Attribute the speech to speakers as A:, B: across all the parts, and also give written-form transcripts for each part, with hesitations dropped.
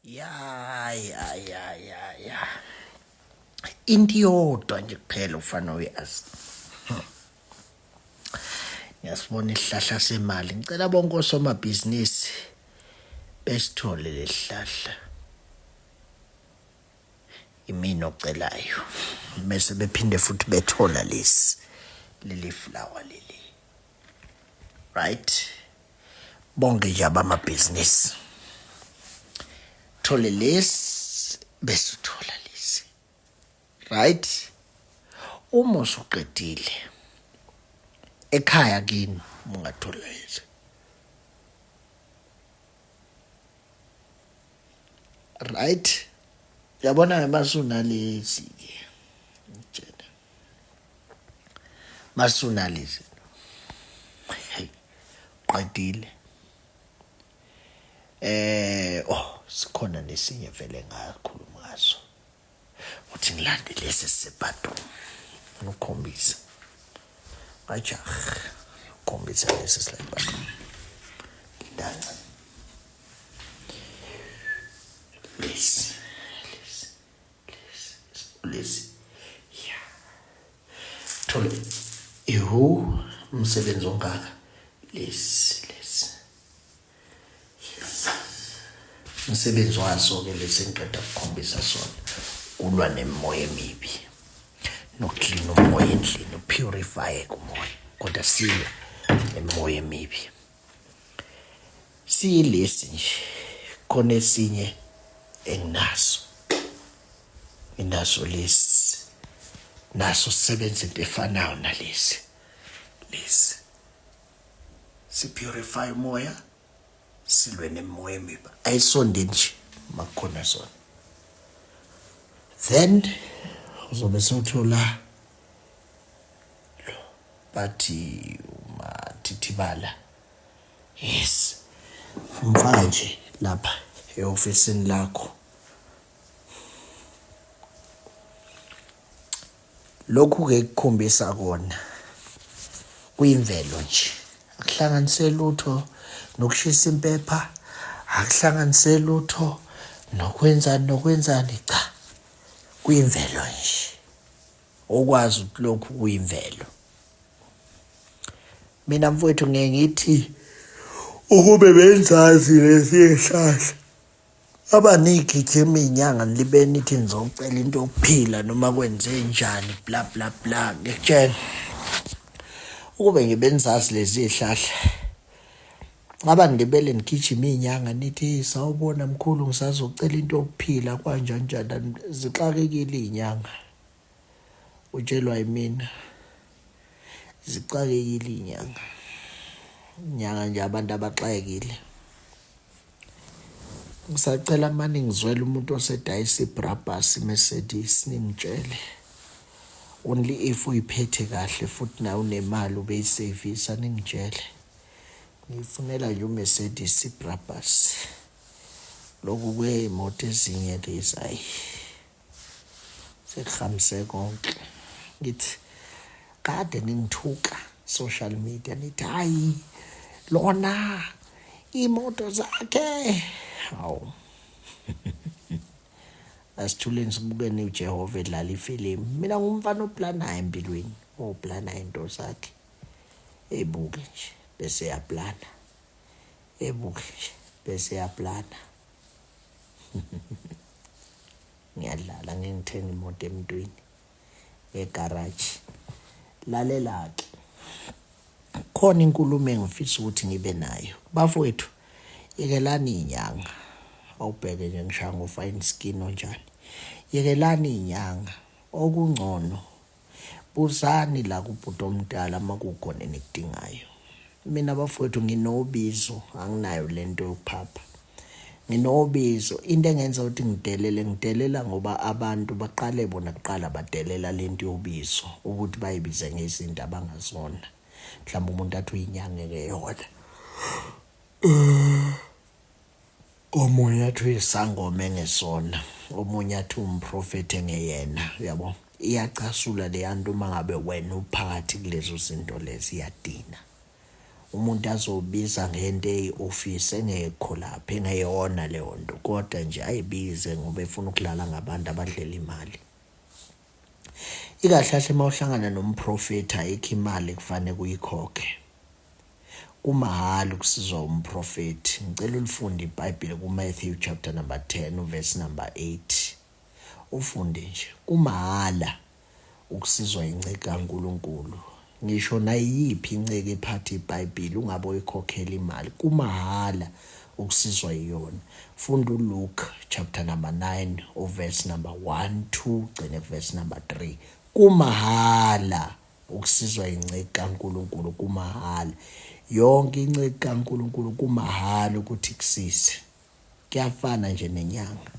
A: Ya. Into iyodwa nje kuphela ufana uyazi. Ngiyasibona isihlahla semali. Ngicela bonke osomabhizinisi besithole lesihlahla. Imini ocelayo. Bese bephinde futhi bethola leli flower leli. Right? Bonke nje abamabhizinisi. Thole lesi bese uthola lesi. Right? Uma usuqedile ekhaya kini ungathola lesi. Right? Yabona masunalezi ke. Ngitshela. Masunalezi. Qedile. Sikhona nesinye vele ngakhuluma ngaso. Uthi ngilande lesi sisebhathroom. Ngikhombisa. Ajaga. Khombisa lesi sisebhathroom. Dana. Lesi. Yeah. Thole. Umsebenzi ongaka. Lesi. Umsebenzi waso ke lesi ngiqeda ukukhombisa sona. Kulwa nemoya emibi. Noclean umoya endlini, upurify umoya. Kodwa siya nemoya emibi. Siyilesi nje. Khona esinye enginaso. Inaso lesi. Naso sisebenza into efanayo nalesi. Lesi. Sipurify umoya. Silwe nemoya emibi. Ayisonde nje makukhona sona. Then uzobe sewuthola bathi umathithibala. Yes. Mfaka nje lapha e-ofisini lakho. Lokhu ke kukhombisa kona kuyimvelo nje. Akuhlanganise lutho nokushisa impepha, akuhlanganise lutho nokwenzani cha. Kuyimvelo nje. Okwazi ukuthi lokhu kuyimvelo. Mina mfowethu ngeke ngithi ukube benzazi lesi hlahla. Abanigijima inyanga nilibe nithi nizocela into yokuphila noma kwenze njani bla bla bla. Ngiyakutshela. Ukube ngibenzazi lezi hlahla. Ngibele nigijima inyanga nithi sawubona mkhulu ngisazocela into yokuphila kanjani zixakekile inyanga. Utshelwa yimina. Zixakekile inyanga. Inyanga nje abantu abaxakekile. Ngisacela manje ngizwela umuntu osedayisa iBrabus Mercedes ningitshele. Only if uyiphethe kahle futhi nawe unemali ubeyisavisa ningitshele. Ngifunela nje uMercedes iBrabus. Lokhu kweimoto ezinye lezi ayi. Sekhamse konke. Ngithi kade ningithuka social media nithi hayi lona imoto zakhe. Hawu. Asithuleni sibukeni uJehova edlala ifilimu. Mina ngumfana oplanayo empilweni. Oplana into zakhe. Ebuke nje bese yaplana. Ebuke nje bese yaplana. Ngiyadlala ngithenga imoto emntwini egarage. Lalela ke. Khona inkulumo engifisa ukuthi ngibe nayo. Bafowethu yekelani inyanga. Awubheke nje ngishaya ngofine skin onjani. Yekelani inyanga. Okungcono. Buzani la kubhuti omdala makukhona enikudingayo. Mina bafowethu nginobizo anginayo lento yokuphapha. Nginobizo into engenza ukuthi ngidelela ngoba abantu baqale bona kuqala badelela lento yobizo ukuthi bayibize ngezinto abangazona. Mhlawumbe umuntu athi uyinyanga ngeyona. Omunye athi uyisangoma engesona, omunye athi umprofeti engeyena, yabo. Iyacasula le yanto mangabe wena uphakathi kulezo zinto lezi iyadina. umuntu azobiza ngento eyi-office engekho lapha engeyona leyo nto, kodwa nje ayibize ngoba efuna ukulala ngabantu abadlela imali. Ikahle kahle uma uhlangana nomprofethi ayikho imali kufanele kuyikhokhe. Kumahhala ukusizwa umprofethi. Ngicela ulifunde iBhayibheli kuMatthew chapter number 10 verse number 8. Ufunde nje. Kumahhala ukusizwa inceke kaNkulunkulu. Ngisho nayiphi inceke ephatha iBhayibheli ungabe uyikhokhela imali. Kumahhala ukusizwa iyona. Funda uLuke chapter number 9 verse number 1, 2 gcine verse number 3. Kumahhala ukusizwa inceke kaNkulunkulu, kumahhala. Yonke inceke kaNkulunkulu kumahhala ukuthi kusise. Kuyafana nje nenyanga.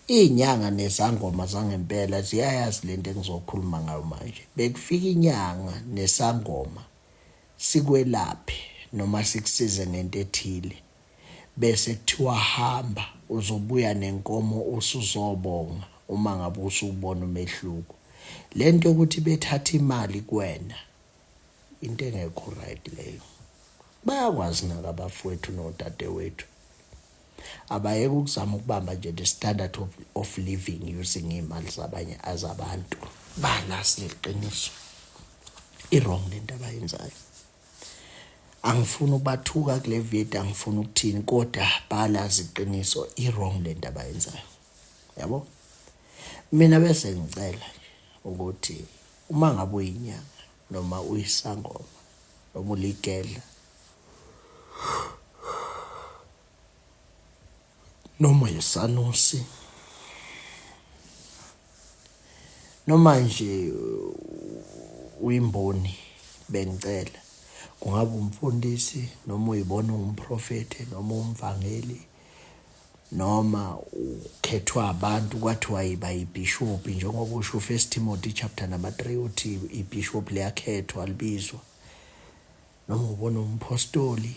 A: Inyanga nesangoma zangempela ziyayazi lento engizokhuluma ngayo manje. Bekufika inyanga nesangoma sikwelaphe noma sikusize ngento ethile, bese kuthiwa hamba uzobuya nenkomo usuzobonga uma ngabe usubona umehluko. Lento ukuthi bethatha imali kuwena into engekho right leyo. Bayakwazi naka abafowethu nodadewethu. Abayeke ukuzama ukubamba nje the standard of living using imali zabanye azabantu. Balasi leqiniso. I-wrong lento abayenzayo. Angifuni ukubathuka kule video, angifuni ukuthini, kodwa balazi iqiniso, i-wrong lento abayenzayo. Yabo? Mina bese ngicela ukuthi uma ngabe uyinyanga noma uyisangoma noma uligedla noma yisanusi noma nje uyimboni, bengicela kungabe umfundisi noma uyibona umprofeti noma umvangeli noma ukhethwa abantu kwathiwa yiba ibishop, njengoba usho First Timothy chapter number 3 uthi ibishop liyakhethwa libizwa, noma ubona umpostoli.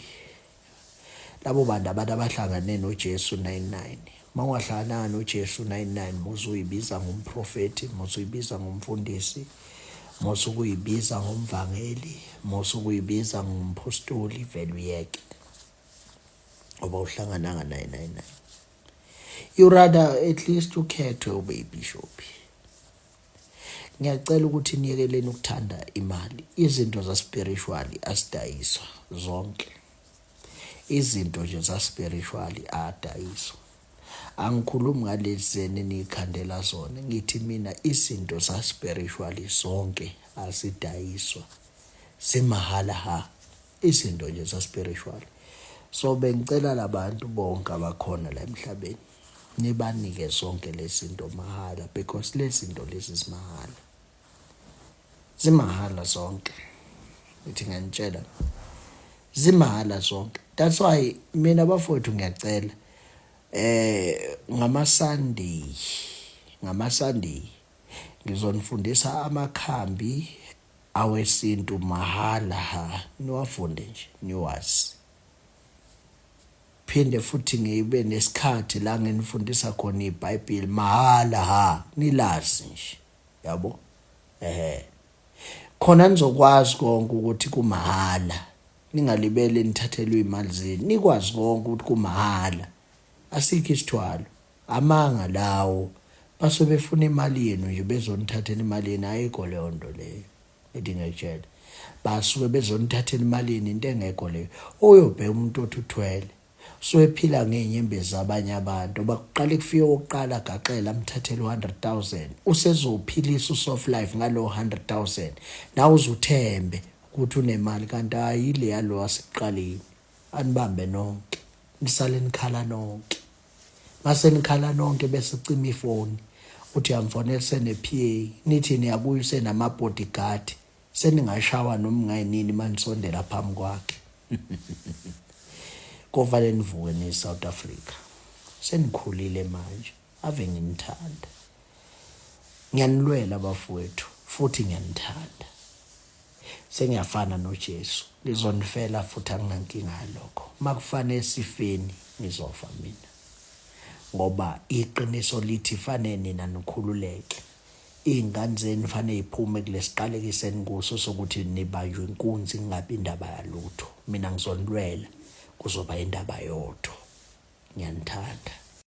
A: Labo bantu abantu abahlangane noJesu 99. Mawungahlangana noJesu 99 musuyibiza ngumprofeti, musuyibiza ngumfundisi, musukuyibiza ngumvangeli, musukuyibiza ngumpostoli, vele uyeke ngoba uhlangananga 999. You rather at least ukhethwe ube yibishop. Ngiyacela ukuthi niyekeleni ukuthanda imali. Izinto za spiritually asidayiswa zonke. Izinto nje za spiritually adayiswa. Angikhulumi ngalezi enikhandela zona. Ngithi mina izinto za spiritually zonke asidayiswa. Simahala ha. Izinto nje za spiritually. So bengicela labantu bonke abakhona la emhlabeni nibanike zonke lezi zinto mahala, because lezi zinto lezi zimahala. Zimahala zonke. Ngithi ngiyanitshela. Zimahala zonke. That's why mina bafowethu ngiyacela ngama-Sunday ngizonifundisa amakhambi awesintu mahala ha. Niwafunde nje niwazi. Phinde futhi ngibe nesikhathi la nginifundisa khona iBhayibheli mahala ha, nilazi nje. Yabo? Khona nizokwazi konke ukuthi kumahala. Ningalibele nithathelwe imali zenu. Nikwazi konke ukuthi kumahala. Asikho isithwalo. Amanga lawo. Basobe befuna imali yenu nje bezonithathela imali yenu, ayikho leyo nto leyo. Edingejela. Basuke bezonithathela imali yenu into engekho leyo. Uyobheka umuntu othi uthwele. So ephila ngeenyembezi zabanye abantu bakuqala kufike oqala agaxela amthathele 100,000 usezophilisa usoft life ngalo 100,000 nawe uzuthembe ukuthi unemali, kanti ayile yalo wasekuqaleni. Anibambe nonke nisale nikhala nonke, mase nikhala nonke bese cima ifoni uthi uyamfonela sene-PA nithi niyabuya senama-bodyguard seningashawa noma ngayinini manisondela phambi kwakhe. Kufanele nivuke ne-South Africa. Senikhulile manje. Ave nginithanda. Ngiyanilwela bafowethu futhi ngiyanithanda. Sengiyafana noJesu. Lizonifela futhi anginankinga yalokho. Makufanele sifeni nizofa mina. Ngoba iqiniso lithi fanele nina nikhululeke. iy'ngane zenu fanele y'phume kulesiqalekiso enikuso sokuthi nibanjwe inkunzi kungabi indaba yalutho. Mina ngizonilwela kuzoba indaba yodwa. Ngiyanithanda.